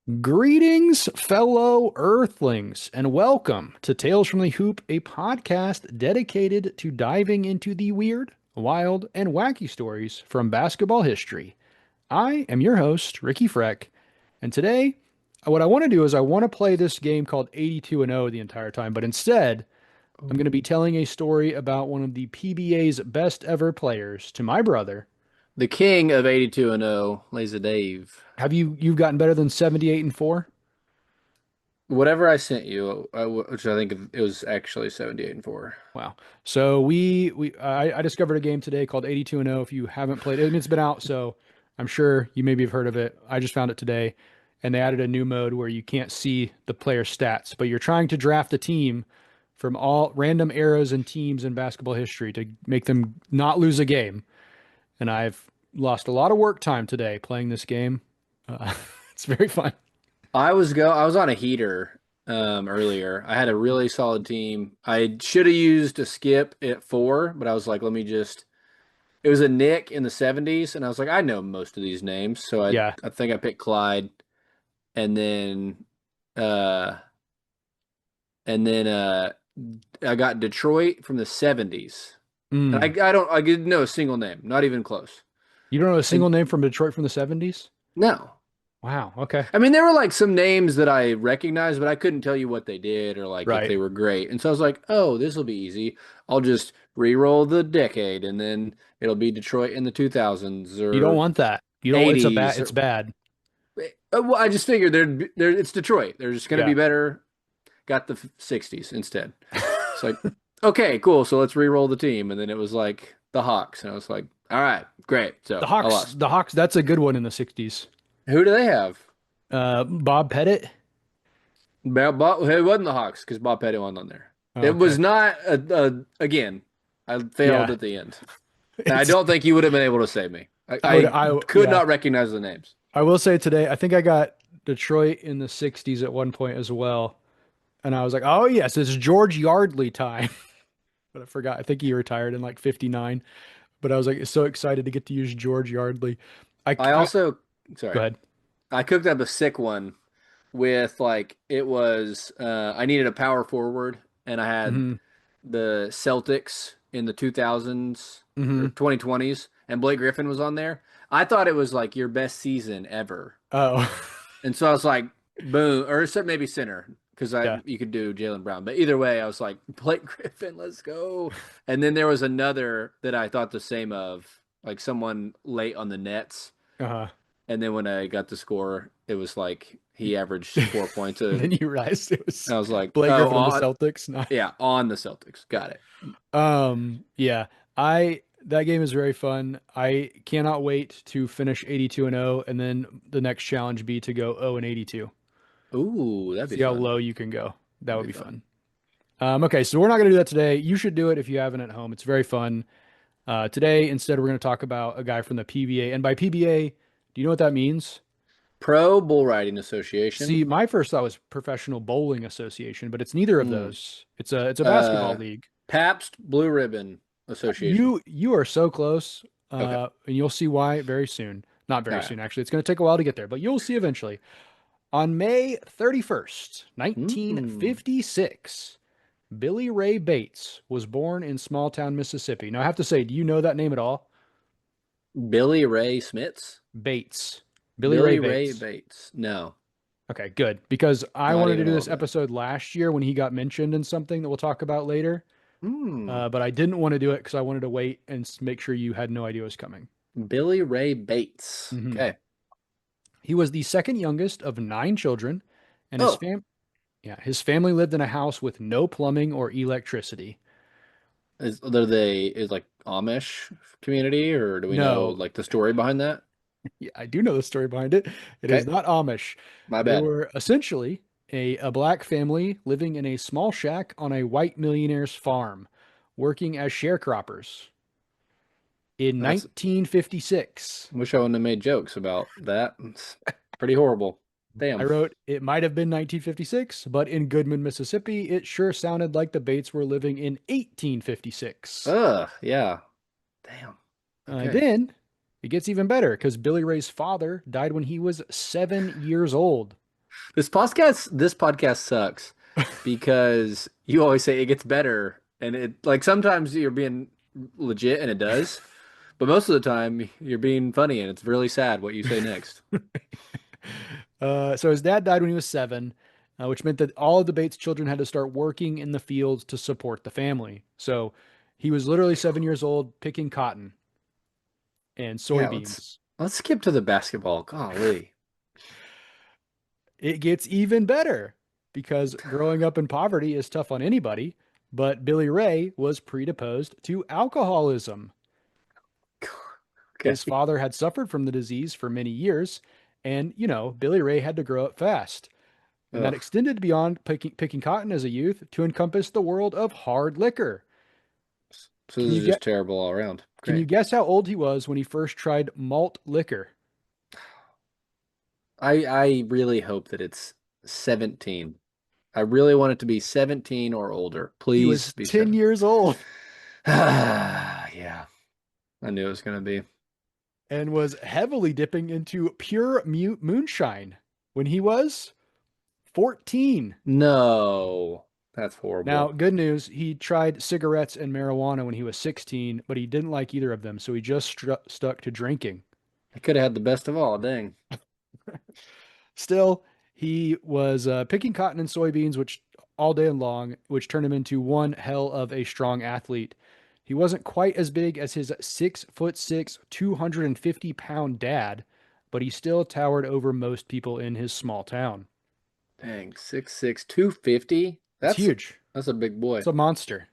Greetings, fellow Earthlings, and welcome to Tales from the Hoop, a podcast dedicated to diving into the weird, wild, and wacky stories from basketball history. I am your host, Ricky Freck, and today, what I want to do is I want to play this game called 82 and 0 the entire time, but instead, I'm going to be telling a story about one of the PBA's best ever players to my brother. The king of 82 and 0, Lazy Dave. You've gotten better than 78 and 4? Whatever I sent you, which I think it was actually 78 and 4. Wow. So I discovered a game today called 82 and 0. If you haven't played it, I mean, it's been out, so I'm sure you maybe have heard of it. I just found it today, and they added a new mode where you can't see the player stats, but you're trying to draft a team from all random eras and teams in basketball history to make them not lose a game. And I've lost a lot of work time today playing this game. It's very fun. I was on a heater earlier. I had a really solid team. I should have used a skip at 4, but I was like, let me just it was a Nick in the 70s, and I was like, I know most of these names, so I Yeah. I think I picked Clyde, and then uh and then I got Detroit from the 70s. And Mm. I didn't know a single name, not even close. You don't know a And single name from Detroit from the 70s? no. Wow. Okay. I mean, there were like some names that I recognized, but I couldn't tell you what they did or like if Right. they were great. And so I was like, oh, this will be easy. I'll just re-roll the decade and then it'll be Detroit in the 2000s You don't or want that. You don't, '80s. it's bad. Well, I just figured it's Detroit. They're just going to be Yeah. better. Got the '60s instead. It's like, okay, cool. So let's re-roll the team. And then it was like the Hawks. And I was like, all right, great. So I lost. The Hawks, that's a good one in the 60s. Who do they have? Bob Pettit. It wasn't the Hawks because Bob Pettit wasn't on there. Oh, It was okay. not again. I failed Yeah. at the end, and I It's, don't think you would have been able to save me. I could yeah. not recognize the names. I will say today, I think I got Detroit in the 60s at one point as well. And I was like, oh, yes, it's George Yardley time. But I forgot. I think he retired in like 59. But I was like so excited to get to use George Yardley. I I also, Go sorry, ahead. I cooked up a sick one with like it was. I needed a power forward, and I had Hmm. the Celtics in the 2000s or Hmm. 2020s, and Blake Griffin was on there. I thought it was like your best season ever. Oh, And so I was like, boom, or maybe center because I yeah. you could do Jalen Brown. But either way, I was like, Blake Griffin, let's go. And then there was another that I thought the same of, like someone late on the Nets. Uh-huh. And then when I got the score, it was like he averaged 4 points. And then And you realized it was I was like, Blake oh, Griffin on the Celtics. Not yeah, on the Celtics. Got it. Yeah, I that game is very fun. I cannot wait to finish 82 and 0 and then the next challenge be to go 0 and 82. Ooh, that'd be See how fun. low you can go. That That'd would be be fun. fun. Okay, so we're not going to do that today. You should do it if you haven't at home. It's very fun. Today, instead, we're going to talk about a guy from the PBA. And by PBA, do you know what that means? Pro Bull Riding Association. See, my first thought was Professional Bowling Association, but it's neither of Hmm. those. It's a basketball Uh, league. Pabst Blue Ribbon Association. You are so close, Okay. and you'll see why very soon. Not All very right. soon, actually. It's going to take a while to get there, but you'll see eventually. On May 31st, Hmm. 1956, Billy Ray Bates was born in small town Mississippi. Now, I have to say, do you know that name at all? Billy Ray Smits? Bates. Billy Ray Billy Ray Bates. Bates. No, Okay, good. Because I not wanted to even do a this little bit. episode last year when he got mentioned in something that we'll talk about later. Hmm. But I didn't want to do it because I wanted to wait and make sure you had no idea it was coming. Billy Ray Bates. Hmm. Okay. He was the second youngest of nine children, and Oh, his family lived in a house with no plumbing or electricity. is like Amish community, or do we know No, like the story behind that? yeah, I do know the story behind it. It is Okay. not Amish. My They bad. were essentially a black family living in a small shack on a white millionaire's farm, working as sharecroppers in That's 1956. Wish I wouldn't have made jokes about that. It's pretty horrible. I Damn. wrote, it might have been 1956, but in Goodman, Mississippi, it sure sounded like the Bates were living in 1856. Ugh, yeah. Damn. Okay. Then it gets even better because Billy Ray's father died when he was 7 years old. This podcast sucks because you always say it gets better, and it like sometimes you're being legit and it does, but most of the time you're being funny and it's really sad what you say next. So his dad died when he was 7, which meant that all of the Bates children had to start working in the fields to support the family. So he was literally 7 years old picking cotton and Yeah, let's soybeans. let's skip to the basketball. Golly. It gets even better because growing up in poverty is tough on anybody, but Billy Ray was predisposed to alcoholism. His Okay. father had suffered from the disease for many years, and, Billy Ray had to grow up fast. And that Ugh. extended beyond picking cotton as a youth to encompass the world of hard liquor. So Can this you is just get terrible all around. can you Great. guess how old he was when he first tried malt liquor? I really hope that it's 17. I really want it to be 17 or older. He Please was be 10 7. years old Yeah, I knew it was gonna be. and was heavily dipping into pure moonshine when he was 14. No, that's Now, horrible. good news, he tried cigarettes and marijuana when he was 16, but he didn't like either of them, so he just stuck to drinking. I could have had the best of all. Dang. Still, he was picking cotton and soybeans, which all day long, which turned him into one hell of a strong athlete. He wasn't quite as big as his 6'6", 250-pound dad, but he still towered over most people in his small town. Dang, 6'6", 250. It's That's huge. that's a big boy. It's a monster.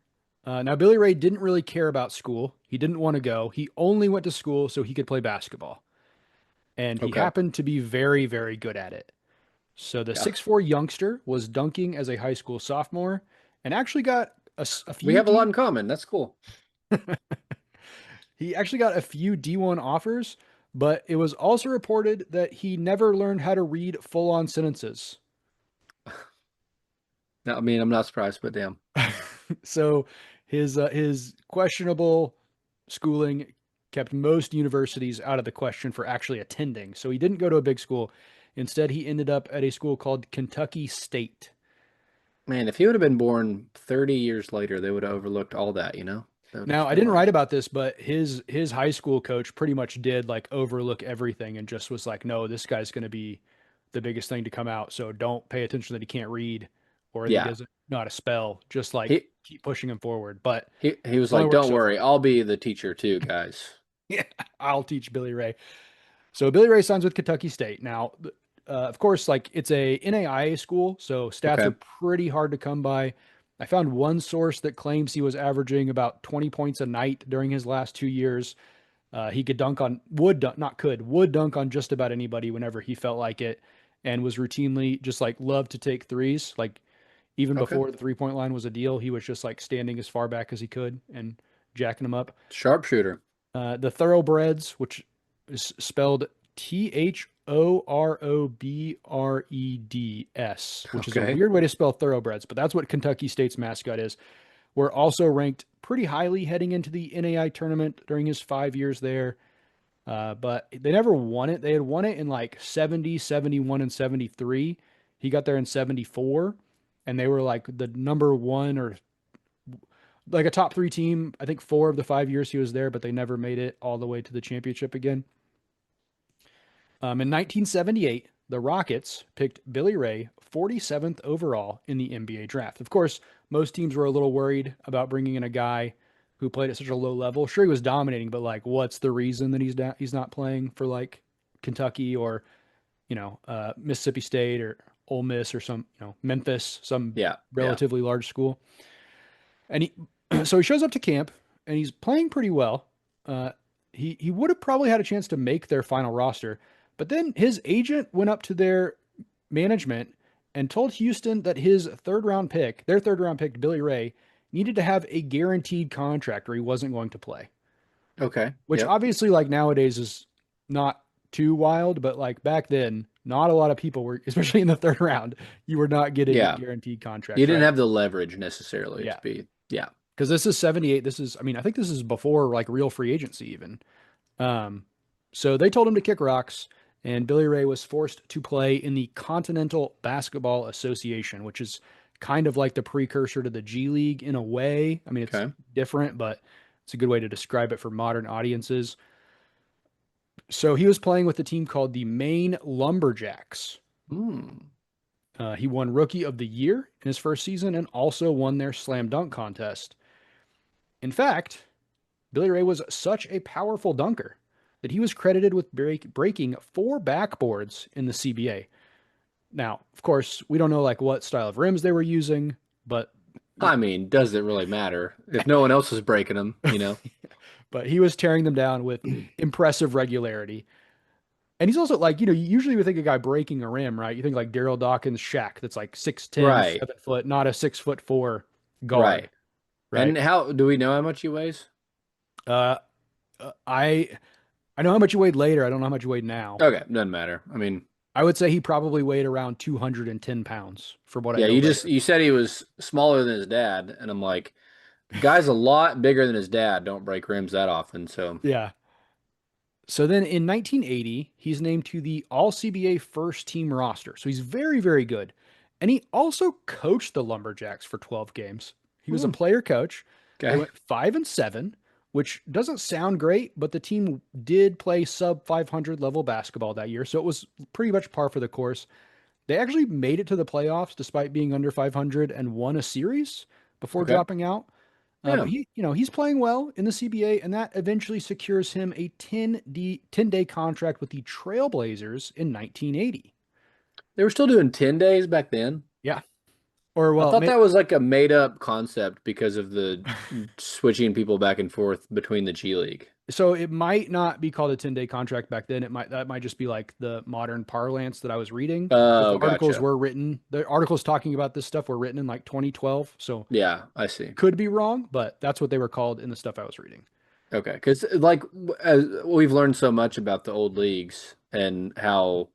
Now, Billy Ray didn't really care about school. He didn't want to go. He only went to school so he could play basketball. And he Okay. happened to be very, very good at it. So the Yeah. 6'4" youngster was dunking as a high school sophomore and actually got a We few have a lot D in common. That's cool. he actually got a few D1 offers, but it was also reported that he never learned how to read full-on sentences. I mean, I'm not surprised, but damn. So his questionable schooling kept most universities out of the question for actually attending. So he didn't go to a big school. Instead, he ended up at a school called Kentucky State. Man, if he would have been born 30 years later, they would have overlooked all that, you know? They would have Now, just I been didn't write like, about this, but his high school coach pretty much did like overlook everything and just was like, "No, this guy's going to be the biggest thing to come out. So don't pay attention that he can't read or that he yeah. doesn't know how to spell. Just like He keep pushing him forward." But he was it's only like, worked "Don't so worry, far. I'll be the teacher too, guys." Yeah, I'll teach Billy Ray. So Billy Ray signs with Kentucky State. Now, of course, like it's a NAIA school, so stats are Okay. pretty hard to come by. I found one source that claims he was averaging about 20 points a night during his last 2 years. He could dunk on would dunk, not could would dunk on just about anybody whenever he felt like it, and was routinely just like loved to take threes. Like even Okay. before the 3 point line was a deal, he was just like standing as far back as he could and jacking them up. Sharpshooter. The Thoroughbreds, which is spelled Thorobreds, which is a Okay. weird way to spell thoroughbreds, but that's what Kentucky State's mascot is. Were also ranked pretty highly heading into the NAI tournament during his 5 years there. But they never won it. They had won it in like 70, 71, and 73. He got there in 74, and they were like the number one or like a top three team. I think 4 of the 5 years he was there, but they never made it all the way to the championship again. In 1978, the Rockets picked Billy Ray 47th overall in the NBA draft. Of course, most teams were a little worried about bringing in a guy who played at such a low level. Sure, he was dominating, but like, what's the reason that he's not playing for like Kentucky or Mississippi State or Ole Miss or some Memphis, some Yeah. Yeah. relatively large school? And he so he shows up to camp and he's playing pretty well. Uh, he would have probably had a chance to make their final roster, but then his agent went up to their management and told Houston that their third round pick, Billy Ray, needed to have a guaranteed contract or he wasn't going to play. Okay. Which Yep. obviously, like nowadays, is not too wild, but like back then, not a lot of people were, especially in the third round, you were not getting Yeah. guaranteed You contracts, didn't right? have the leverage necessarily to Yeah. be. Yeah. Because this is 78. I mean, I think this is before like real free agency even. Um, so they told him to kick rocks, and Billy Ray was forced to play in the Continental Basketball Association, which is kind of like the precursor to the G League in a way. I mean, it's Okay. different, but it's a good way to describe it for modern audiences. So he was playing with a team called the Maine Lumberjacks. Hmm. He won Rookie of the Year in his first season and also won their slam dunk contest. In fact, Billy Ray was such a powerful dunker that he was credited with breaking four backboards in the CBA. Now, of course, we don't know like what style of rims they were using, but you I mean, does it really matter if no one else is breaking them? know, but he was tearing them down with impressive regularity. And he's also like, usually we think a guy breaking a rim, right? You think like Daryl Dawkins Shaq that's like 6'10, Right. 7 foot, not a 6'4" guard, Right. right? And how do we know how much he weighs? Uh, I know how much he weighed later. I don't know how much he weighed now. Okay, doesn't matter. I mean, I would say he probably weighed around 210 pounds from what I yeah, know later. you said he was smaller than his dad, and I'm like, guy's a lot bigger than his dad. Don't break rims that often. So, Yeah. So then in 1980, he's named to the All CBA first team roster. So he's very, very good. And he also coached the Lumberjacks for 12 games. He was a hmm, player coach. They okay, went 5-7, which doesn't sound great, but the team did play sub 500 level basketball that year. So it was pretty much par for the course. They actually made it to the playoffs despite being under 500 and won a series before okay, dropping out. But yeah. he's playing well in the CBA, and that eventually secures him a 10-day contract with the Trailblazers in 1980. They were still doing 10 days back then. Yeah. Or, I well, thought that was like a made up concept because of the switching people back and forth between the G League. so it might not be called a 10-day contract back then. That might just be like the modern parlance that I was reading because Oh, gotcha. the articles talking about this stuff were written in like 2012. So Yeah, I see. could be wrong, but that's what they were called in the stuff I was reading. Okay, because like we've learned so much about the old leagues and how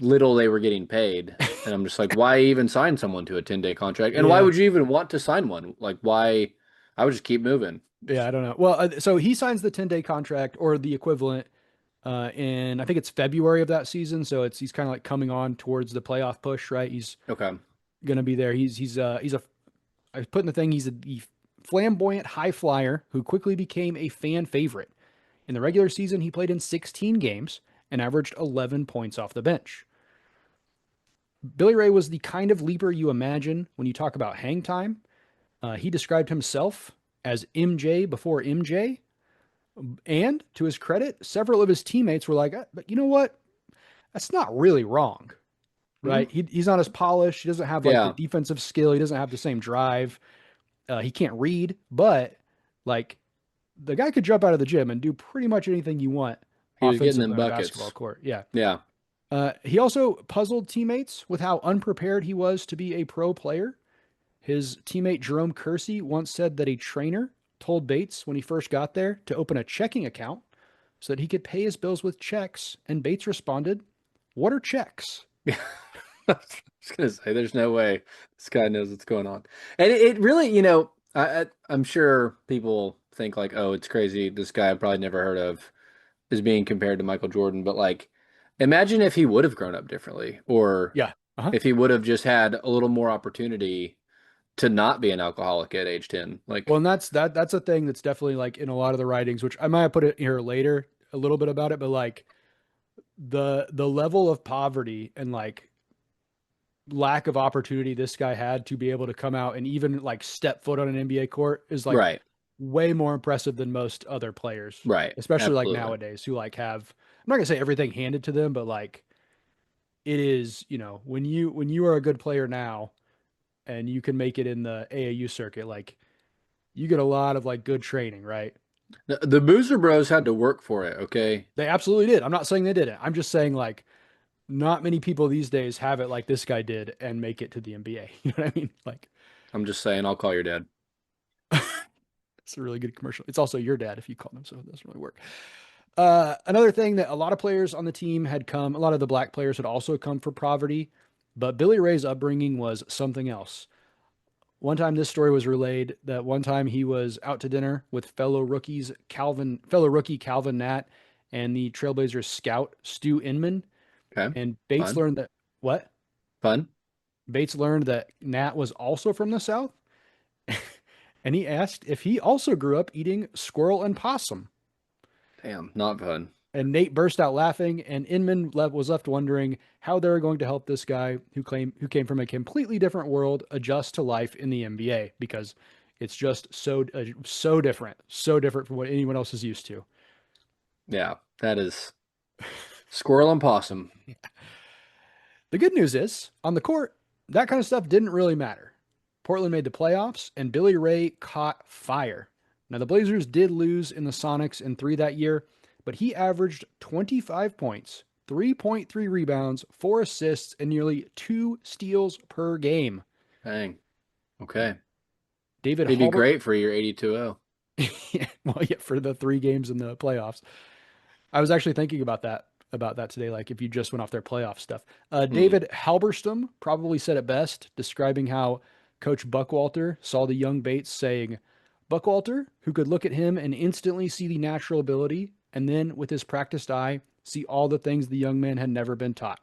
little they were getting paid, and I'm just like, why even sign someone to a 10-day contract? And why Yeah. would you even want to sign one? Like, why? I would just keep moving. Yeah, I don't know. Well, so he signs the 10-day contract or the equivalent in I think it's February of that season. So he's kind of like coming on towards the playoff push, right? He's Okay. gonna be there. He's a I was putting the thing. He's a flamboyant high flyer who quickly became a fan favorite. In the regular season, he played in 16 games and averaged 11 points off the bench. Billy Ray was the kind of leaper you imagine when you talk about hang time. He described himself as MJ before MJ. And to his credit, several of his teammates were like, but you know what? That's not really wrong, Hmm. right? He's not as polished. He doesn't have like the Yeah, defensive skill. He doesn't have the same drive. He can't read, but like the guy could jump out of the gym and do pretty much anything you want he was getting them offensively on a basketball buckets. court. Yeah. Yeah. He also puzzled teammates with how unprepared he was to be a pro player. His teammate Jerome Kersey once said that a trainer told Bates when he first got there to open a checking account so that he could pay his bills with checks. And Bates responded, "What are checks?" I was gonna say, there's no way this guy knows what's going on, and it really, I'm sure people think like, oh, it's crazy. This guy I've probably never heard of is being compared to Michael Jordan, but like, imagine if he would have grown up differently, or Yeah. Uh-huh. if he would have just had a little more opportunity to not be an alcoholic at age 10. Well, Like, and that's a thing that's definitely like in a lot of the writings, which I might have put it here later a little bit about it, but like the level of poverty and like lack of opportunity this guy had to be able to come out and even like step foot on an NBA court is like right, way more impressive than most other players, right, especially like absolutely. nowadays who like have I'm not gonna say everything handed to them, but like it is, when you are a good player now and you can make it in the AAU circuit, like you get a lot of like good training, right? The Boozer Bros had to work for it, okay? They absolutely did. I'm not saying they didn't. I'm just saying like not many people these days have it like this guy did and make it to the NBA. You know what I mean? Like I'm just saying, I'll call your dad. it's a really good commercial. It's also your dad if you call him, so it doesn't really work. Another thing that a lot of players on the team had come, a lot of the black players had also come from poverty, but Billy Ray's upbringing was something else. One time, this story was relayed that one time he was out to dinner with fellow rookie Calvin Nat and the Trailblazers scout Stu Inman. Okay. And Bates Fun. learned that what? Fun. Bates learned that Nat was also from the South, and he asked if he also grew up eating squirrel and possum. Damn, not fun. And Nate burst out laughing, and Inman was left wondering how they were going to help this guy who came from a completely different world adjust to life in the NBA because it's just so different from what anyone else is used to. Yeah, that is squirrel and possum. The good news is, on the court, that kind of stuff didn't really matter. Portland made the playoffs, and Billy Ray caught fire. Now, the Blazers did lose in the Sonics in three that year, but he averaged 25 points, 3.3 rebounds, 4 assists, and nearly 2 steals per game. Dang. Okay. David He'd be Halbert, great for your 82-0. well, yeah, for the 3 games in the playoffs. I was actually thinking about that today. Like if you just went off their playoff stuff. Hmm. David Halberstam probably said it best, describing how Coach Buckwalter saw the young Bates, saying, "Buckwalter, who could look at him and instantly see the natural ability, and then with his practiced eye, see all the things the young man had never been taught,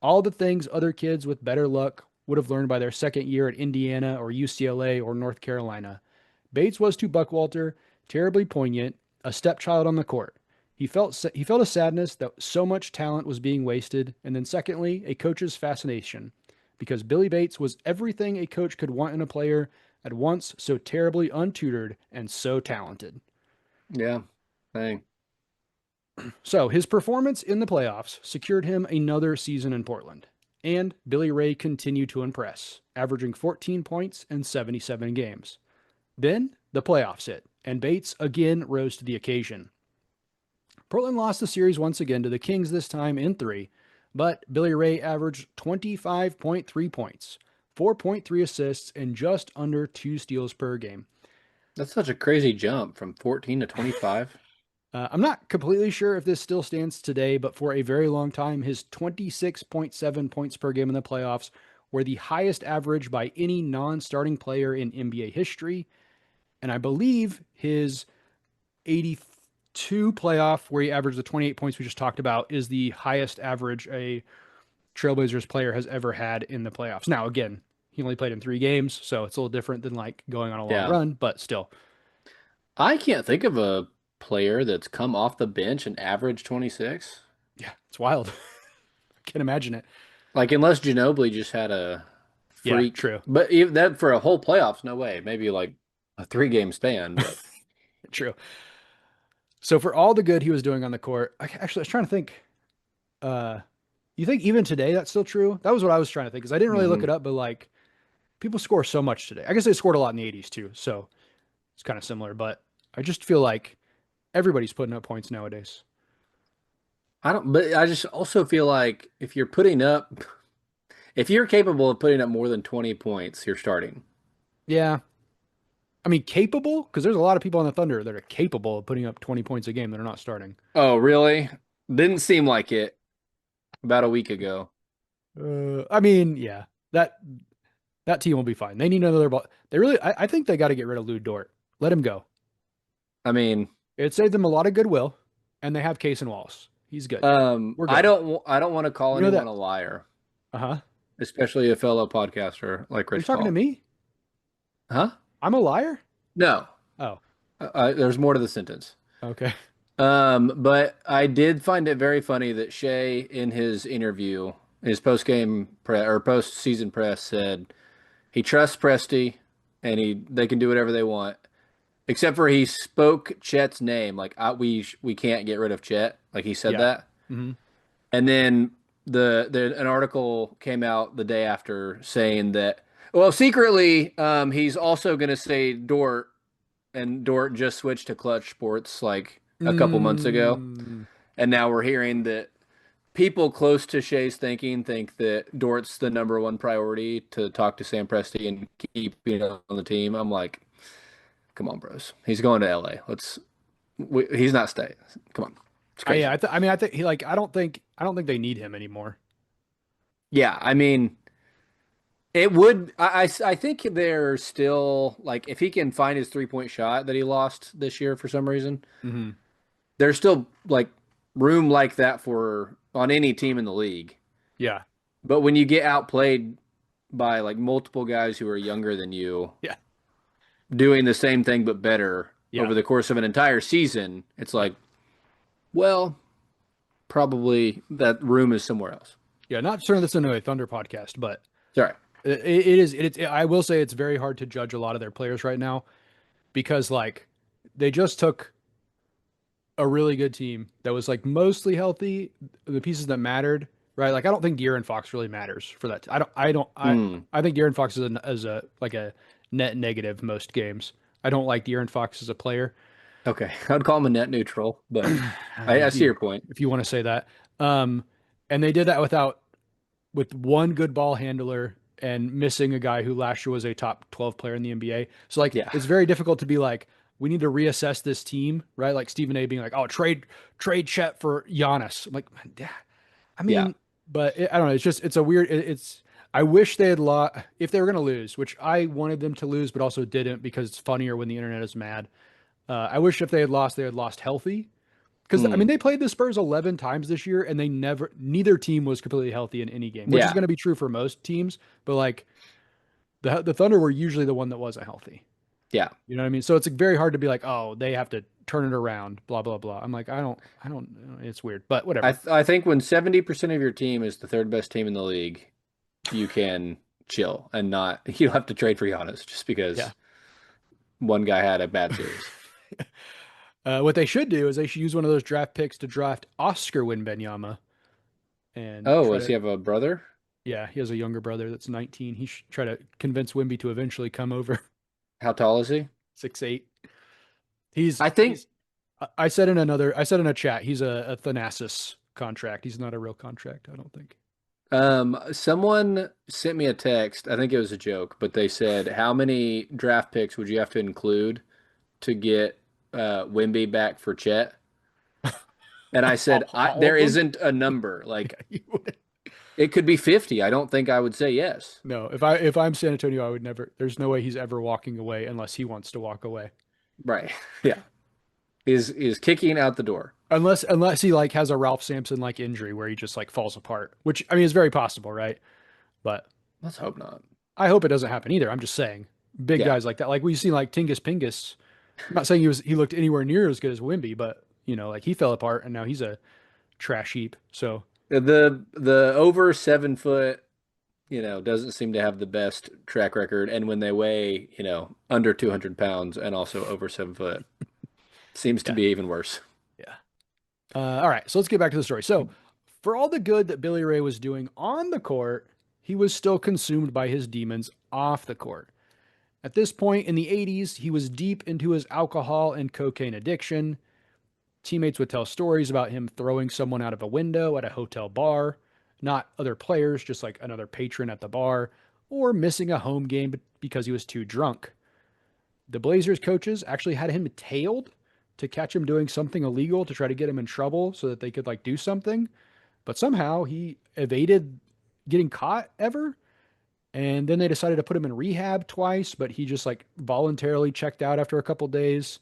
all the things other kids with better luck would have learned by their second year at Indiana or UCLA or North Carolina. Bates was to Buckwalter terribly poignant, a stepchild on the court. He felt a sadness that so much talent was being wasted, and then secondly, a coach's fascination, because Billy Bates was everything a coach could want in a player, at once so terribly untutored and so talented." Yeah. Dang. So his performance in the playoffs secured him another season in Portland. And Billy Ray continued to impress, averaging 14 points in 77 games. Then the playoffs hit, and Bates again rose to the occasion. Portland lost the series once again to the Kings, this time in three, but Billy Ray averaged 25.3 points, 4.3 assists, and just under 2 steals per game. That's such a crazy jump from 14 to 25. I'm not completely sure if this still stands today, but for a very long time, his 26.7 points per game in the playoffs were the highest average by any non starting player in NBA history. And I believe his 82 playoff, where he averaged the 28 points we just talked about, is the highest average a Trailblazers player has ever had in the playoffs. Now, again, he only played in 3 games, so it's a little different than like going on a long Yeah. run, but still, I can't think of a player that's come off the bench and averaged 26. yeah, it's wild. I can't imagine it. Like, unless Ginobili just had a Yeah, freak. true. But even that for a whole playoffs, no way. Maybe like a 3 game span. But True. So for all the good he was doing on the court, actually, I was trying to think. Uh, you think even today that's still true? That was what I was trying to think because I didn't really look it hmm up, but like people score so much today. I guess they scored a lot in the '80s too, so it's kind of similar. But I just feel like everybody's putting up points nowadays. I don't, but I just also feel like if you're capable of putting up more than 20 points, you're starting. Yeah, I mean capable because there's a lot of people on the Thunder that are capable of putting up 20 points a game that are not starting. Oh, really? Didn't seem like it about a week ago. I mean, yeah, that that team will be fine. They need another ball. They really, I think they got to get rid of Lou Dort. Let him go. I mean, It saved them a lot of goodwill, and they have Case and Wallace. He's good. We're good. I don't want to call You know anyone that? a liar, Uh huh. especially a fellow podcaster like Are you Rich talking to Paul. me? Huh? I'm a liar? No. Oh, There's more to the sentence. okay. But I did find it very funny that Shea, in his interview, his post game pre or post season press, said he trusts Presti and they can do whatever they want, except for he spoke Chet's name. Like we can't get rid of Chet. Like he said Yeah. that, Hmm. and then an article came out the day after saying that well secretly he's also going to say Dort, and Dort just switched to Clutch Sports like a couple months ago. Mm, And now we're hearing that people close to Shea's thinking think that Dort's the number one priority to talk to Sam Presti and keep on the team. I'm like, come on, bros. He's going to LA. He's not staying. Come on. It's yeah. crazy. I mean, I think he like. I don't think they need him anymore. Yeah, I mean, it would. I think they're still like if he can find his 3-point shot that he lost this year for some reason, Hmm. they're still like room like that for on any team in the league. Yeah. But when you get outplayed by like multiple guys who are younger than you Yeah. doing the same thing but better Yeah. over the course of an entire season, it's Yeah. like, well, probably that room is somewhere else. Yeah. Not turning this into a Thunder podcast, but Sorry. it is. I will say it's very hard to judge a lot of their players right now because like they just took a really good team that was like mostly healthy, the pieces that mattered, right? Like I don't think De'Aaron Fox really matters for that. Hmm. I think De'Aaron Fox is a like a net negative most games. I don't like De'Aaron Fox as a player. Okay. I'd call him a net neutral, but I If see you your point. if you want to say that. Um, and they did that with one good ball handler and missing a guy who last year was a top 12 player in the NBA. So like Yeah. it's very difficult to be like we need to reassess this team, right? Like Stephen A being like, "Oh, trade Chet for Giannis." I'm like, yeah. I Yeah. mean, but I don't know. It's just it's a weird. It's I wish they had lost if they were going to lose, which I wanted them to lose, but also didn't because it's funnier when the internet is mad. I wish if they had lost healthy because I mean Hmm. they played the Spurs 11 times this year and neither team was completely healthy in any game, which is Yeah. going to be true for most teams. But like the Thunder were usually the one that wasn't healthy. Yeah. You know what I mean? So it's like very hard to be like, oh, they have to turn it around, blah blah blah. I'm like, I don't. It's weird, but whatever. I think when 70% of your team is the third best team in the league, you can chill and not you don't have to trade for Giannis just Yeah. because one guy had a bad series. What they should do is they should use one of those draft picks to draft Oscar Wembanyama and Oh, try does he to. have a brother? Yeah, he has a younger brother that's 19. He should try to convince Wimby to eventually come over. How tall is he? 6'8". I think He's I said in a chat, he's a Thanasis contract. He's not a real contract, I don't think. someone sent me a text. I think it was a joke, but they said, "How many draft picks would you have to include to get Wimby back for Chet?" And I said, All "There of them? isn't a number. Like You would- it could be 50. I don't think I would say yes." No, if I'm San Antonio, I would never. There's no way he's ever walking away unless he wants to walk away. Right. Yeah. Is kicking out the door. Unless he like has a Ralph Sampson like injury where he just like falls apart, which I mean is very possible, right? But Let's hope not. I hope it doesn't happen either. I'm just saying, big Yeah. guys like that, like we've seen like Tingus Pingus. I'm not saying he looked anywhere near as good as Wimby, but you know, like he fell apart and now he's a trash heap. So The over 7 foot, doesn't seem to have the best track record. And when they weigh, under 200 pounds and also over 7 foot, seems to yeah, be even worse. yeah. All right, so let's get back to the story. So for all the good that Billy Ray was doing on the court, he was still consumed by his demons off the court. At this point in the 80s, he was deep into his alcohol and cocaine addiction. Teammates would tell stories about him throwing someone out of a window at a hotel bar, not other players, just like another patron at the bar, or missing a home game because he was too drunk. The Blazers coaches actually had him tailed to catch him doing something illegal to try to get him in trouble so that they could like do something, but somehow he evaded getting caught ever. And then they decided to put him in rehab twice, but he just like voluntarily checked out after a couple days,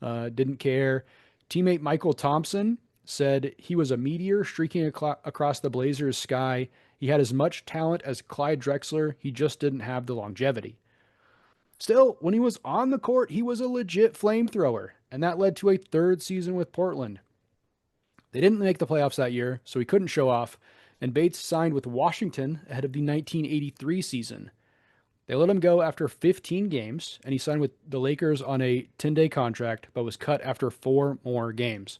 didn't care. Teammate Michael Thompson said he was a meteor streaking across the Blazers' sky. He had as much talent as Clyde Drexler, he just didn't have the longevity. Still, when he was on the court, he was a legit flamethrower, and that led to a third season with Portland. They didn't make the playoffs that year, so he couldn't show off, and Bates signed with Washington ahead of the 1983 season. They let him go after 15 games, and he signed with the Lakers on a 10-day contract, but was cut after 4 more games.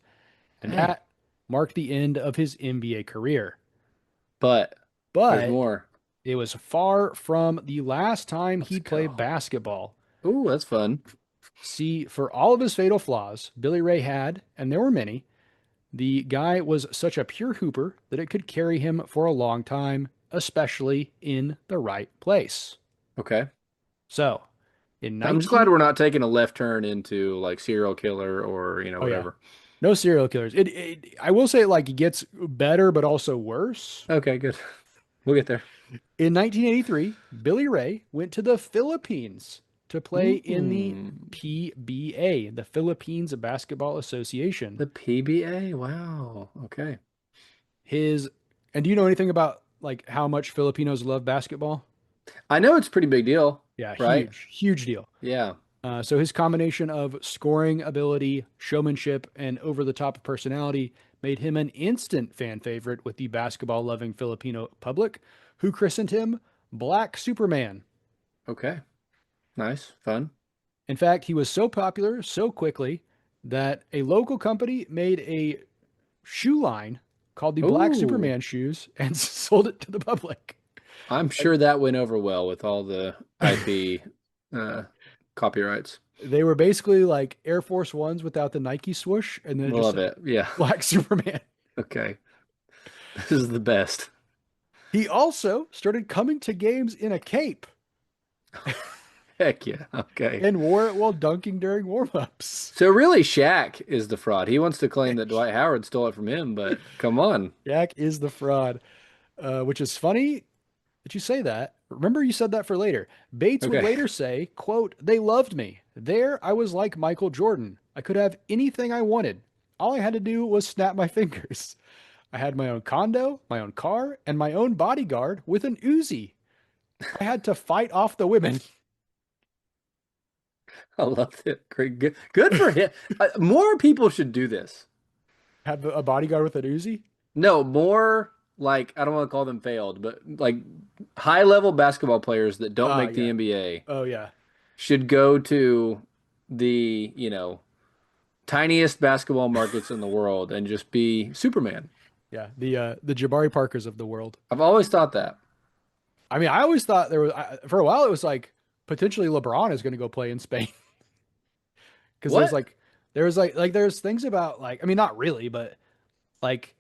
And Dang. that marked the end of his NBA career. But there's But more. it was far from the last time Let's he'd play go. basketball. Ooh, that's fun. See, for all of his fatal flaws, Billy Ray had, and there were many, the guy was such a pure hooper that it could carry him for a long time, especially in the right place. Okay. So, in I'm just glad 19 we're not taking a left turn into like serial killer or, Oh yeah. whatever. No serial killers. I will say it like it gets better but also worse. Okay, good. We'll get there. In 1983, Billy Ray went to the Philippines to play in the Hmm. PBA, the Philippines Basketball Association. The PBA. Wow. Okay. His, and do you know anything about like how much Filipinos love basketball? I know it's a pretty big deal, Yeah, right? huge, huge deal. Yeah. So his combination of scoring ability, showmanship, and over-the-top personality made him an instant fan favorite with the basketball-loving Filipino public, who christened him Black Superman. Okay. Nice. Fun. In fact, he was so popular so quickly that a local company made a shoe line called the Black Oh, Superman shoes and sold it to the public. I'm Like sure that went over well with all the IP uh, copyrights. they were basically like Air Force Ones without the Nike swoosh, and then it just Love said it. Yeah. Black Superman. Okay. This is the best. He also started coming to games in a cape Heck yeah. Okay. and wore it while dunking during warm-ups. So really, Shaq is the fraud. He wants to claim that Dwight Howard stole it from him, but come on. Jack is the fraud, which is funny that you say that. Remember, you said that for later. Bates would Okay. later say, quote, "They loved me. There I was like Michael Jordan. I could have anything I wanted. All I had to do was snap my fingers. I had my own condo, my own car, and my own bodyguard with an Uzi. I had to fight off the women." I love it. Great. Good for him. More people should do this. Have a bodyguard with an Uzi? No, more like I don't want to call them failed, but like high level basketball players that don't make the Yeah. NBA Oh, yeah. should go to the, tiniest basketball markets in the world and just be Superman. Yeah. The Jabari Parkers of the world. I've always thought that. I mean, I always thought there was for a while it was like potentially LeBron is going to go play in Spain because What? there's things about like I mean not really but like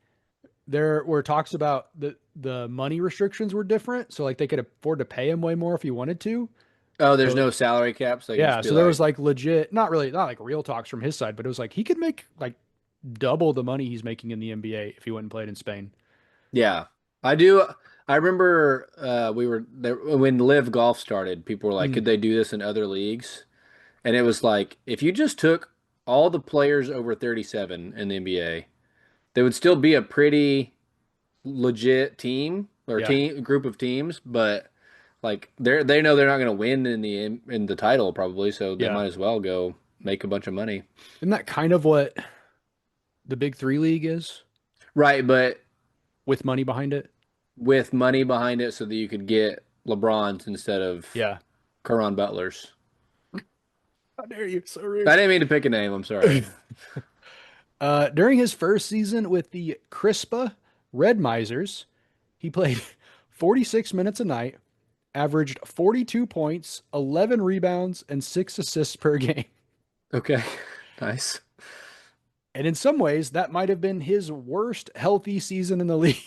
there were talks about the money restrictions were different so like they could afford to pay him way more if he wanted to. Oh, there's So no salary cap, so they can just yeah, be so there was like, like legit not really not like real talks from his side but it was like he could make like double the money he's making in the NBA if he went and played in Spain. yeah. I do. I remember we were there when Live Golf started. People were like, Mm, could they do this in other leagues? And it was like, if you just took all the players over 37 in the NBA, they would still be a pretty legit team or yeah. team group of teams, but like they know they're not going to win in the title probably, so they Yeah. might as well go make a bunch of money. Isn't that kind of what the Big Three League is Right, but with money behind it? with money behind it so that you could get LeBrons instead of Yeah. Caron Butlers. How dare you? So I rude. didn't mean to pick a name, I'm sorry. During his first season with the Crispa Red Misers, he played 46 minutes a night, averaged 42 points, 11 rebounds, and 6 assists per game. Okay. Nice. And in some ways, that might have been his worst healthy season in the league.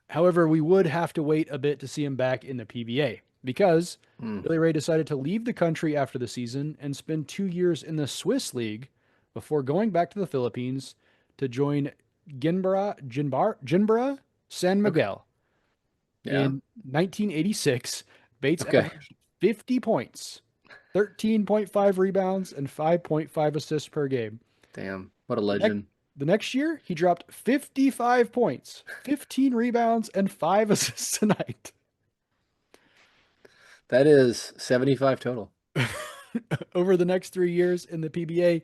However, we would have to wait a bit to see him back in the PBA because Hmm. Billy Ray decided to leave the country after the season and spend 2 years in the Swiss League before going back to the Philippines to join Ginbra San Okay. Miguel. Yeah. In 1986, Bates Okay. averaged 50 points, 13.5 rebounds, and 5.5 assists per game. Damn. What a The next, legend. the next year, he dropped 55 points, 15 rebounds, and 5 assists a night. That is 75 total. Over the next 3 years in the PBA,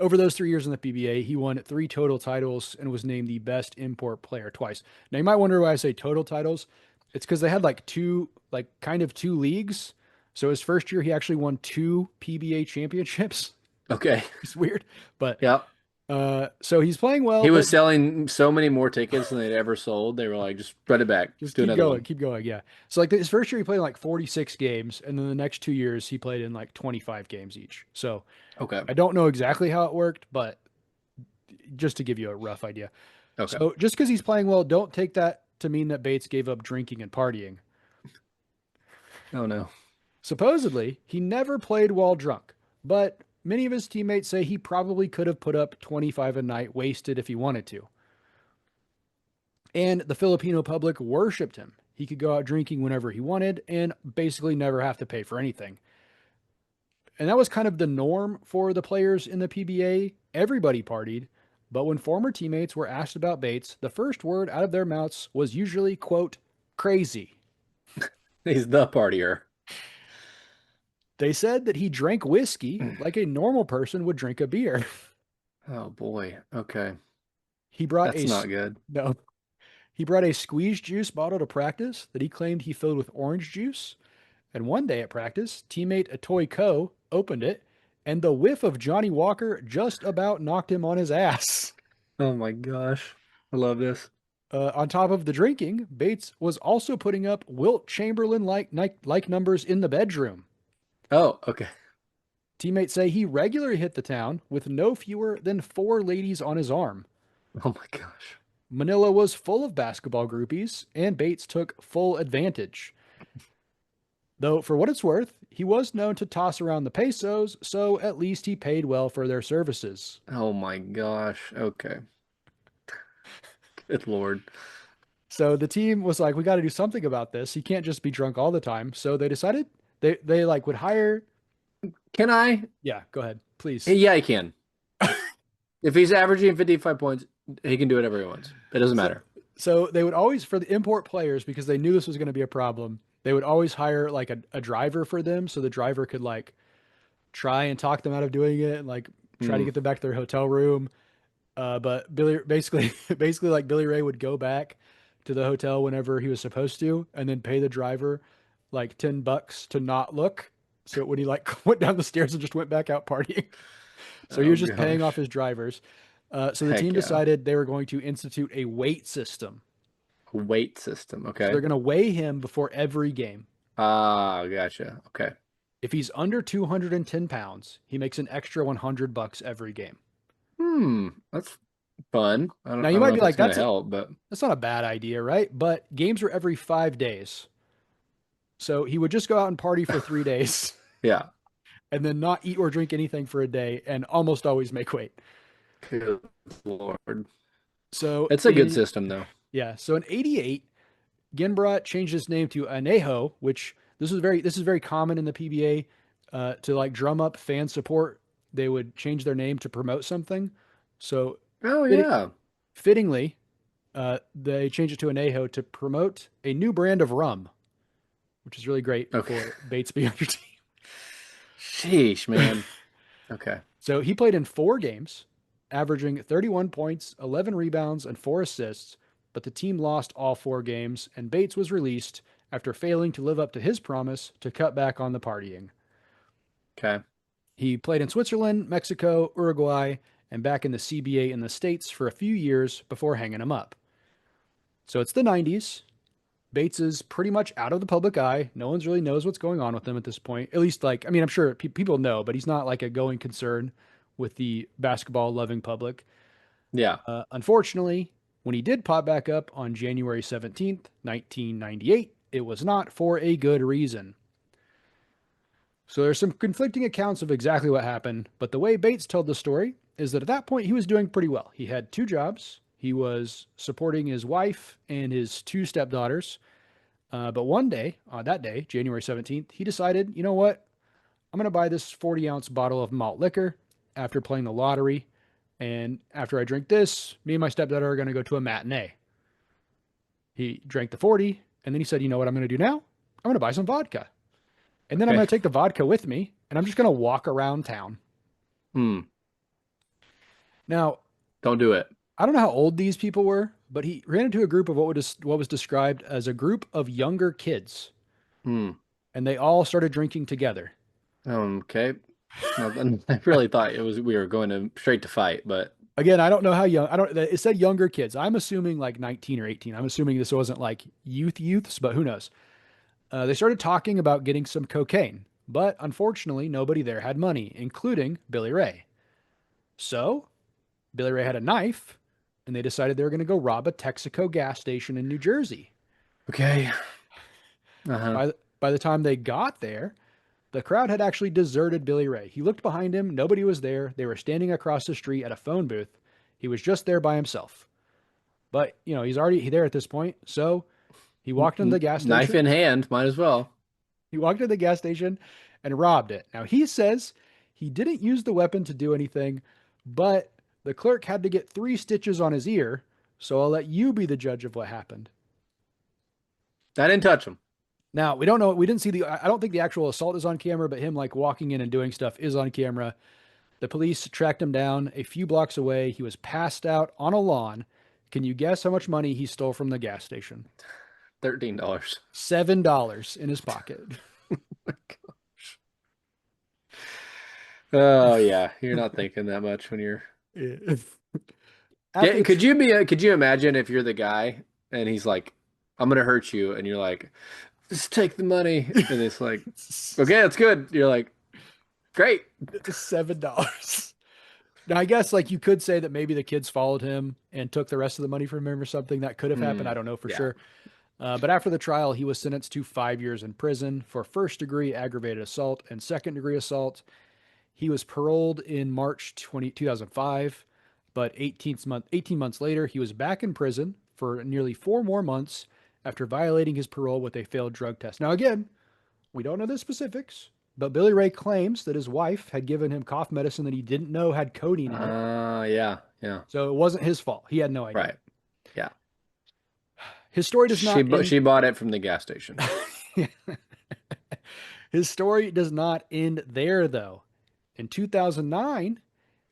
over those 3 years in the PBA, he won 3 total titles and was named the best import player twice. Now you might wonder why I say total titles. It's because they had kind of two leagues. So his first year, he actually won 2 PBA championships. Okay. It's weird, but Yeah. so he's playing well, He was but selling so many more tickets than they'd ever sold. They were like, just spread it back. just Do keep another going, one. keep going. Yeah. So like his first year, he played in like 46 games, and then the next 2 years, he played in like 25 games each. So Okay. I don't know exactly how it worked, but just to give you a rough idea. Okay. So just because he's playing well, don't take that to mean that Bates gave up drinking and partying. Oh no. Supposedly, he never played while drunk, but many of his teammates say he probably could have put up 25 a night wasted if he wanted to. And the Filipino public worshipped him. He could go out drinking whenever he wanted and basically never have to pay for anything. And that was kind of the norm for the players in the PBA. Everybody partied. But when former teammates were asked about Bates, the first word out of their mouths was usually, quote, crazy. He's the partier. They said that he drank whiskey like a normal person would drink a beer. Oh boy. Okay. He brought That's a not good. no, he brought a squeeze juice bottle to practice that he claimed he filled with orange juice. And one day at practice, teammate Atoy Ko opened it, and the whiff of Johnny Walker just about knocked him on his ass. Oh my gosh. I love this. On top of the drinking, Bates was also putting up Wilt Chamberlain like numbers in the bedroom. Oh, okay. Teammates say he regularly hit the town with no fewer than 4 ladies on his arm. Oh my gosh. Manila was full of basketball groupies, and Bates took full advantage. Though, for what it's worth, he was known to toss around the pesos, so at least he paid well for their services. Oh my gosh. Okay. Good Lord. So the team was like, we got to do something about this. He can't just be drunk all the time. So they decided they like would hire. Can I? Yeah, go ahead, please. Yeah, he can. If he's averaging 55 points, he can do whatever he wants. It doesn't So, matter. so they would always, for the import players, because they knew this was going to be a problem, they would always hire like a driver for them. So the driver could like try and talk them out of doing it and like try to Hmm. get them back to their hotel room. But Billy basically, basically like Billy Ray would go back to the hotel whenever he was supposed to, and then pay the driver like $10 to not look. So when he like went down the stairs and just went back out partying, so he Oh was just paying off gosh. his drivers. So the team Heck yeah. decided they were going to institute a weight system. Weight system. So Okay. they're going to weigh him before every game. Ah, gotcha. Okay. If he's under 210 pounds, he makes an extra $100 every game. That's fun. Now I you don't might know be if like, that's gonna help, but that's not a bad idea, right? But games are every 5 days. So he would just go out and party for 3 days yeah. and then not eat or drink anything for a day and almost always make weight. Good Lord. So It's a good in system though. yeah, so in 88, Ginbra changed his name to Anejo, which this is very common in the PBA to like drum up fan support. They would change their name to promote something. So Oh fit, yeah. fittingly, they changed it to Anejo to promote a new brand of rum, which is really great Okay. for Bates being on your Sheesh, team. man. Okay. So he played in 4 games, averaging 31 points, 11 rebounds, and 4 assists, but the team lost all 4 games, and Bates was released after failing to live up to his promise to cut back on the partying. Okay. He played in Switzerland, Mexico, Uruguay, and back in the CBA in the States for a few years before hanging him up. So it's the 90s. Bates is pretty much out of the public eye. No one's really knows what's going on with him at this point. At least, like, I mean, I'm sure people know, but he's not like a going concern with the basketball loving public. Yeah. Unfortunately, when he did pop back up on January 17th, 1998, it was not for a good reason. So there's some conflicting accounts of exactly what happened, but the way Bates told the story is that at that point he was doing pretty well. He had 2 jobs. He was supporting his wife and his 2 stepdaughters. But one day, on that day, January 17th, he decided, you know what? I'm going to buy this 40-ounce bottle of malt liquor after playing the lottery. And after I drink this, me and my stepdaughter are going to go to a matinee. He drank the 40, and then he said, you know what I'm going to do now? I'm going to buy some vodka. And then I'm Okay. going to take the vodka with me, and I'm just going to walk around town. Hmm. Now, Don't do it. I don't know how old these people were, but he ran into a group of what was described as a group of younger kids, Hmm. and they all started drinking together. Okay. Well, then I really thought we were going to straight to fight, but Again, I don't know how young. I don't. It said younger kids. I'm assuming like 19 or 18. I'm assuming this wasn't like youths, but who knows? They started talking about getting some cocaine, but unfortunately, nobody there had money, including Billy Ray. So Billy Ray had a knife, and they decided they were going to go rob a Texaco gas station in New Jersey. okay. Uh-huh. By the time they got there, the crowd had actually deserted Billy Ray. He looked behind him, nobody was there. They were standing across the street at a phone booth. He was just there by himself. But, he's already there at this point. So He walked into the gas Knife station. in hand, might as well. He walked into the gas station and robbed it. Now, he says he didn't use the weapon to do anything, but the clerk had to get 3 stitches on his ear, so I'll let you be the judge of what happened. I didn't touch him. Now, we don't know. We didn't see I don't think the actual assault is on camera, but him like walking in and doing stuff is on camera. The police tracked him down a few blocks away. He was passed out on a lawn. Can you guess how much money he stole from the gas station? $13. $7 in his pocket. Oh yeah, you're not thinking that much when you're. After the Could you be? Could you imagine if you're the guy and he's like, "I'm gonna hurt you," and you're like, "Just take the money," and it's like, "Okay, that's good." You're like, "Great." $7. Now, I guess like you could say that maybe the kids followed him and took the rest of the money from him or something. That could have happened. I don't know for Yeah. sure. But after the trial, he was sentenced to 5 years in prison for first-degree aggravated assault and second-degree assault. He was paroled in March 2005, but 18 months later, he was back in prison for nearly 4 more months after violating his parole with a failed drug test. Now, again, we don't know the specifics, but Billy Ray claims that his wife had given him cough medicine that he didn't know had codeine in it. Yeah, yeah. So it wasn't his fault. He had no idea. Right. Yeah. His story does not end. She bought it from the gas station. His story does not end there, though. In 2009,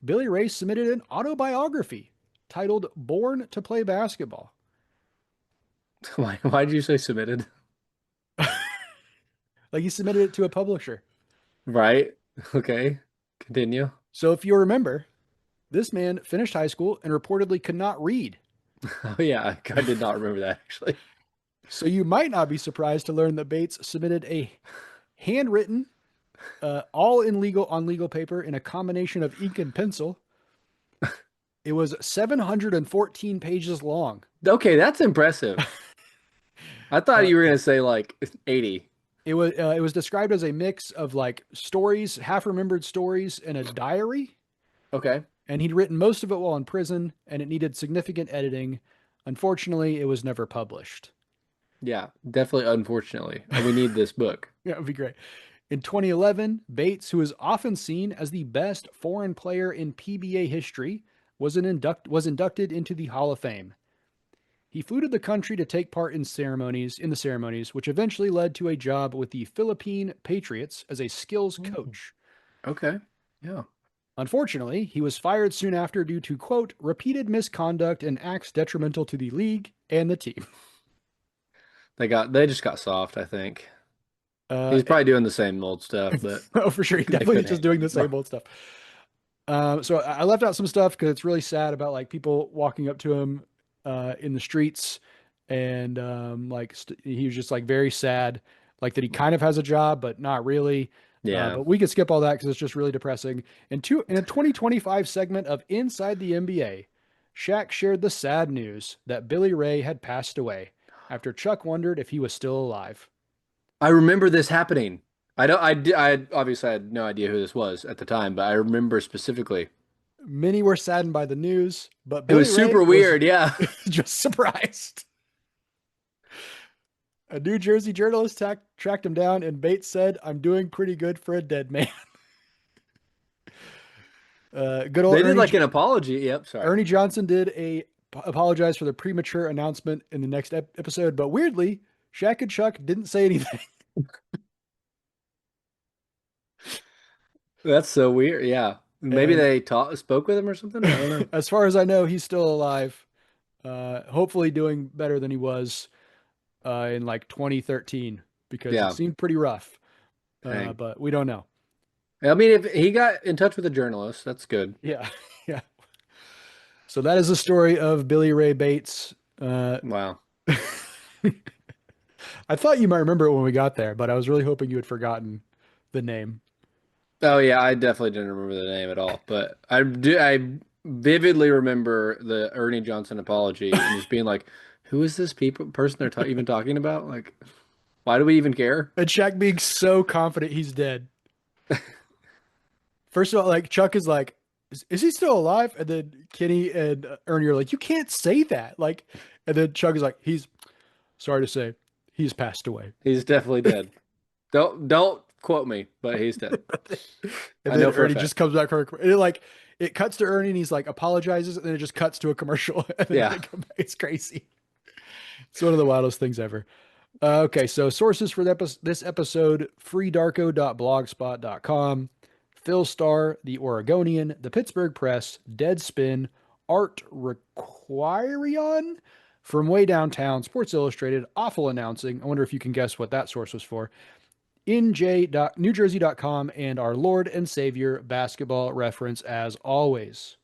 Billy Ray submitted an autobiography titled Born to Play Basketball. Why did you say submitted? Like he submitted it to a publisher. Right. Okay. Continue. So if you remember, this man finished high school and reportedly could not read. Oh yeah, I did not remember that actually. So you might not be surprised to learn that Bates submitted a handwritten, all in legal paper in a combination of ink and pencil. It was 714 pages long. Okay, that's impressive. I thought Uh, you were gonna say like 80. it was described as a mix of like stories, half remembered stories, and a diary. Okay. And he'd written most of it while in prison, and it needed significant editing. Unfortunately, it was never published. Yeah, definitely unfortunately. And we need this book. Yeah, it would be great. In 2011, Bates, who is often seen as the best foreign player in PBA history, was inducted into the Hall of Fame. He flew to the country to take part in the ceremonies, which eventually led to a job with the Philippine Patriots as a skills Mm. coach. Okay. Yeah. Unfortunately, he was fired soon after due to, quote, repeated misconduct and acts detrimental to the league and the team. They just got soft, I think. Uh, He's probably doing the same old stuff, but oh, for sure. He they definitely is couldn't just handle doing it the same anymore. old stuff. So I left out some stuff because it's really sad about like people walking up to him in the streets and he was just like very sad, like that he kind of has a job, but not really. Yeah. But we could skip all that because it's just really depressing. In a 2025 segment of Inside the NBA, Shaq shared the sad news that Billy Ray had passed away after Chuck wondered if he was still alive. I remember this happening. I obviously had no idea who this was at the time, but I remember specifically. Many were saddened by the news, but It Billy was Ray super was weird, yeah. just surprised. A New Jersey journalist tracked him down, and Bates said, "I'm doing pretty good for a dead man." Good old They did like an apology. Yep, sorry. Ernie Johnson did apologize for the premature announcement in the next episode, but weirdly, Shaq and Chuck didn't say anything. That's so weird. Yeah. Maybe And they spoke with him or something. I don't know. as far as I know, he's still alive. Hopefully, doing better than he was in like 2013 because it Yeah. seemed pretty rough. Dang. But we don't know. I mean, if he got in touch with a journalist, that's good. Yeah, yeah. So that is the story of Billy Ray Bates. Wow. I thought you might remember it when we got there, but I was really hoping you had forgotten the name. Oh yeah, I definitely didn't remember the name at all, but I vividly remember the Ernie Johnson apology and just being like, who is this person they're even talking about? Like, why do we even care? And Shaq being so confident he's dead. First of all, like Chuck is like, is he still alive? And then Kenny and Ernie are like, you can't say that. Like, and then Chuck is like, he's sorry to say, He's passed away. He's definitely dead. Don't quote me, but he's dead. And I then know for a Ernie just fact. comes back from and it like it cuts to Ernie and he's like apologizes and then it just cuts to a commercial and then Yeah. they come back. It's crazy. It's one of the wildest things ever. Okay, so sources for this episode: freedarko.blogspot.com, Phil Starr, The Oregonian, The Pittsburgh Press, Deadspin, Art Requirion from Way Downtown, Sports Illustrated, Awful Announcing. I wonder if you can guess what that source was for. NJ.NewJersey.com, and our Lord and Savior basketball reference as always.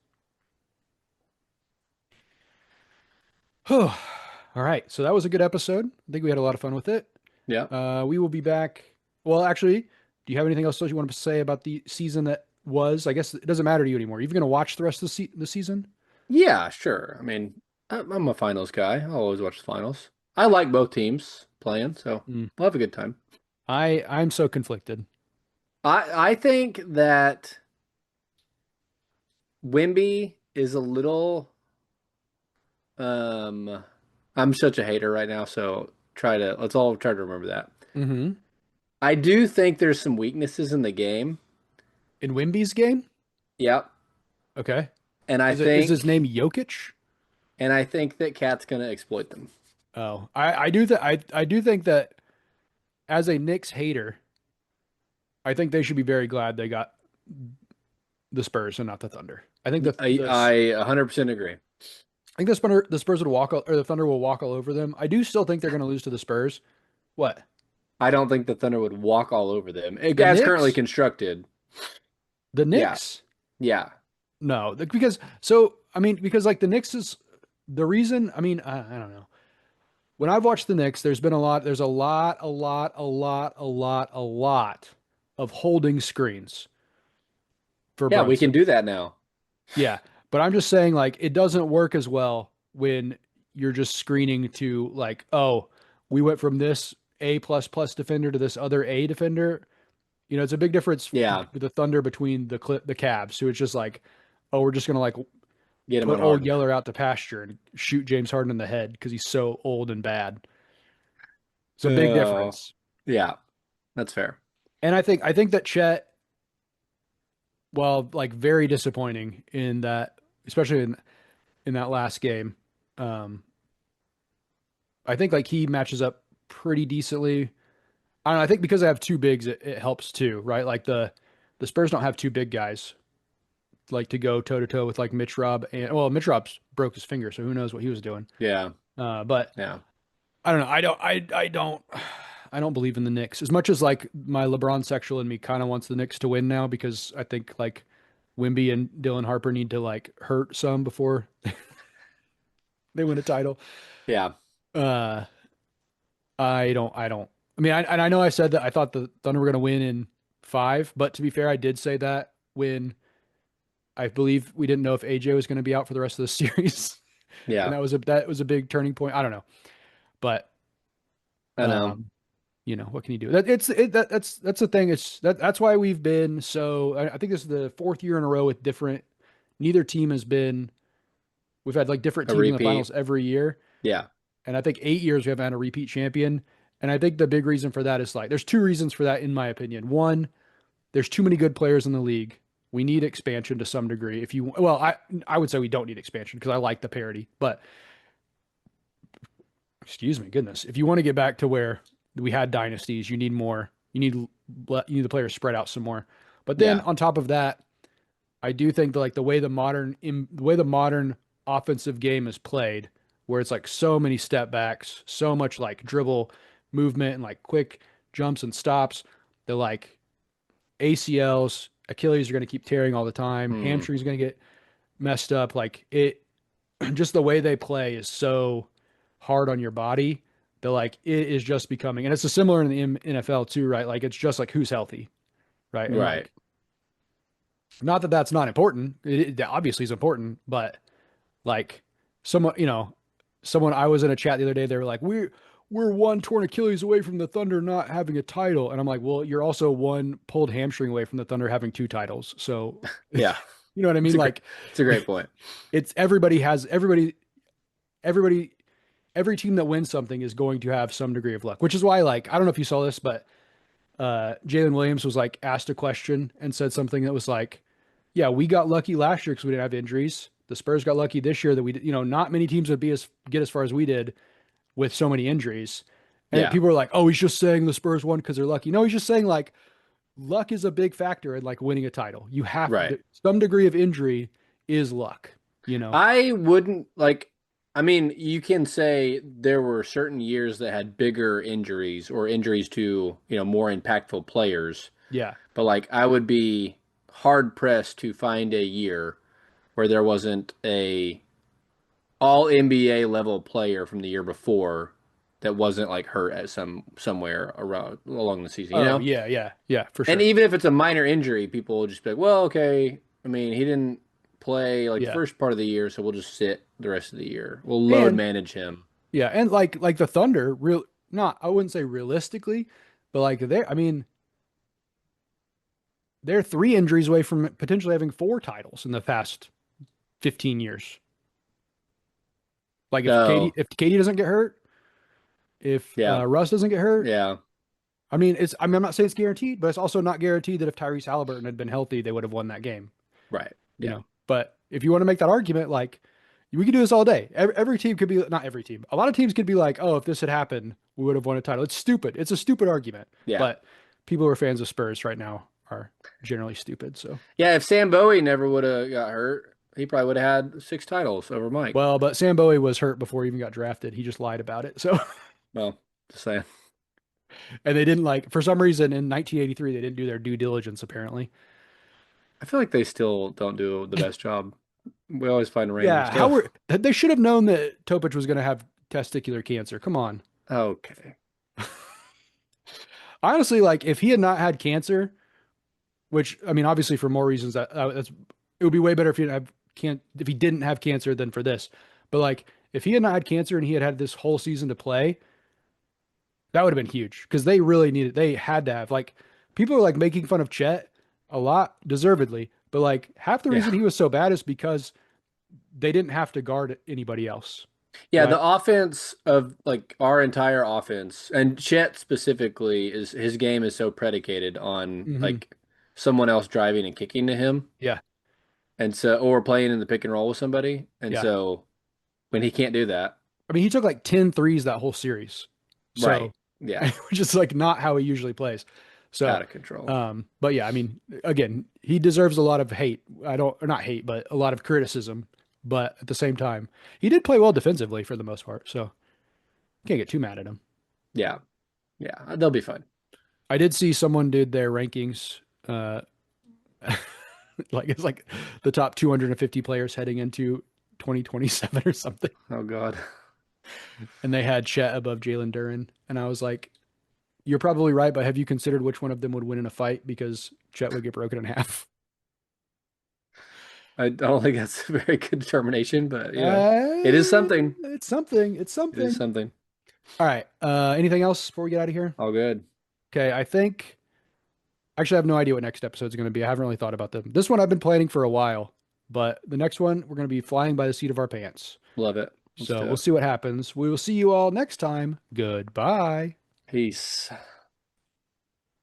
All right, so that was a good episode. I think we had a lot of fun with it. Yeah. We will be back. Well, actually, do you have anything else you want to say about the season that was? I guess it doesn't matter to you anymore. You're going to watch the rest of the season? Yeah, sure. I mean, I'm a finals guy. I'll always watch the finals. I like both teams playing, so Mm. we'll have a good time. I'm so conflicted. I think that Wimby is a little um I'm such a hater right now, so let's all try to remember that. Mm-hmm. I do think there's some weaknesses in the game. In Wimby's game? Yep. Okay. And Is his name Jokic? I think that Cat's gonna exploit them. Oh, I do think that as a Knicks hater, I think they should be very glad they got the Spurs and not the Thunder. I think I 100% agree. I think the Spurs would walk or the Thunder will walk all over them. I do still think they're going to lose to the Spurs. What? I don't think the Thunder would walk all over them. The As currently Knicks? constructed. The Yeah. Knicks? Yeah. No, because so I mean because like the Knicks is the reason. I mean I don't know. When I've watched the Knicks, there's been a lot. There's a lot of holding screens for Yeah, we can Brunson. do that now. Yeah, but I'm just saying like it doesn't work as well when you're just screening to like, oh, we went from this A plus plus defender to this other A defender. You know, it's a big difference Yeah. with the Thunder between the Cavs, who it's just like, oh, we're just gonna like Get him put on old Harden. Yeller out to pasture and shoot James Harden in the head because he's so old and bad. It's a big Oh, difference. yeah. That's fair. And I think that Chet, well, like very disappointing in that, especially in that last game. Um, I think like he matches up pretty decently. I don't know, I think because I have two bigs, it helps too, right? Like the Spurs don't have two big guys like to go toe to toe with like Mitch Rob and well, Mitch Rob's broke his finger, so who knows what he was doing. Yeah. But Yeah. I don't know. I don't believe in the Knicks as much as like my LeBron sexual in me kind of wants the Knicks to win now because I think like Wimby and Dylan Harper need to like hurt some before they win a title. Yeah. Uh, I don't. I mean, and I know I said that I thought the Thunder were going to win in five, but to be fair, I did say that when I believe we didn't know if AJ was going to be out for the rest of the series, and Yeah. that was a big turning point. I don't know, but I know. um, you know, what can you do? That's the thing. That's why we've been so. I think this is the fourth year in a row with different. Neither team has been. We've had like different A teams in the finals repeat. every year, Yeah. and I think 8 years we haven't had a repeat champion. And I think the big reason for that is like there's two reasons for that in my opinion. One, there's too many good players in the league. We need expansion to some degree. If you well, I would say we don't need expansion because I like the parity, but excuse me, goodness, if you want to get back to where we had dynasties, you need more. You need the players spread out some more. But then Yeah. on top of that, I do think that like the way the modern offensive game is played, where it's like so many step backs, so much like dribble movement and like quick jumps and stops. They're like ACLs, Achilles are going to keep tearing all the time. Hmm. Hamstrings are going to get messed up. Like it, just the way they play is so hard on your body. That like it is just becoming, and it's a similar in the NFL too, right? Like it's just like who's healthy, right? And Right. like not that that's not important. It obviously is important, but like someone, someone I was in a chat the other day, they were like, we're one torn Achilles away from the Thunder not having a title. And I'm like, well, you're also one pulled hamstring away from the Thunder having two titles. So you Yeah. know what I It's mean? a great Like it's a great point. it's everybody every team that wins something is going to have some degree of luck, which is why, like, I don't know if you saw this, but Jalen Williams was like asked a question and said something that was like, yeah, we got lucky last year because we didn't have injuries. The Spurs got lucky this year that not many teams would get as far as we did with so many injuries. And Yeah, people were like, "Oh, he's just saying the Spurs won because they're lucky." No, he's just saying like luck is a big factor in like winning a title. You have right. some degree of injury is luck, you know. I wouldn't like, I mean, you can say there were certain years that had bigger injuries or injuries to, more impactful players, Yeah. but like I would be hard pressed to find a year where there wasn't a all NBA level player from the year before that wasn't like hurt at somewhere around along the season, you Oh, know? yeah, yeah, yeah, for And sure. even if it's a minor injury, people will just be like, well, okay. I mean, he didn't play like the Yeah. first part of the year, so we'll just sit the rest of the year. We'll load And manage him. yeah, and like the Thunder, real not I wouldn't say realistically, but like I mean, they're three injuries away from potentially having four titles in the past 15 years. Like Oh, If Katie doesn't get hurt, if yeah, Russ doesn't get hurt, yeah, I'm not saying it's guaranteed, but it's also not guaranteed that if Tyrese Halliburton had been healthy, they would have won that game, right, you yeah, know. But if you want to make that argument, like we could do this all day. Every team could be not every team. A lot of teams could be like, oh, if this had happened, we would have won a title. It's stupid. It's a stupid argument. yeah, But people who are fans of Spurs right now are generally stupid. So yeah. If Sam Bowie never would have got hurt, he probably would have had 6 titles over Mike. well, but Sam Bowie was hurt before he even got drafted. He just lied about it. So Well, just saying. and they didn't like for some reason in 1983 they didn't do their due diligence apparently. I feel like they still don't do the best job. We always find random Yeah, how stuff. were they should have known that Topic was going to have testicular cancer. Come on. Okay. Honestly, like if he had not had cancer, which I mean, obviously for more reasons it would be way better if he didn't have if he didn't have cancer than for this. But like if he had not had cancer and he had had this whole season to play, that would have been huge because they really needed. They had to have like people are like making fun of Chet a lot, deservedly. But like half the Yeah. reason he was so bad is because they didn't have to guard anybody else, Yeah, right? the offense of like our entire offense and Chet specifically is his game is so predicated on Hmm. like someone else driving and kicking to him. Yeah, And so or playing in the pick and roll with somebody. And yeah. so when he can't do that, I mean, he took like 10 threes that whole series. right. So, Yeah, which is like not how he usually plays. out So, of control. but yeah, I mean, again, he deserves a lot of hate. I don't, or not hate, but a lot of criticism. But at the same time, he did play well defensively for the most part. So, can't get too mad at him. Yeah. Yeah, they'll be fine. I did see someone did their rankings, like it's like the top 250 players heading into 2027 or something. Oh God. And they had Chet above Jalen Duren. And I was like, you're probably right, but have you considered which one of them would win in a fight? Because Chet would get broken in half. I don't think that's a very good determination, but it is something. It's something. It's It is something. something. All right. Anything else before we get out of here? All good. Okay. I think actually I have no idea what next episode is going to be. I haven't really thought about them. This one I've been planning for a while, but the next one we're going to be flying by the seat of our pants. Love it. Let's So do we'll it. see what happens. We will see you all next time. Goodbye. Peace.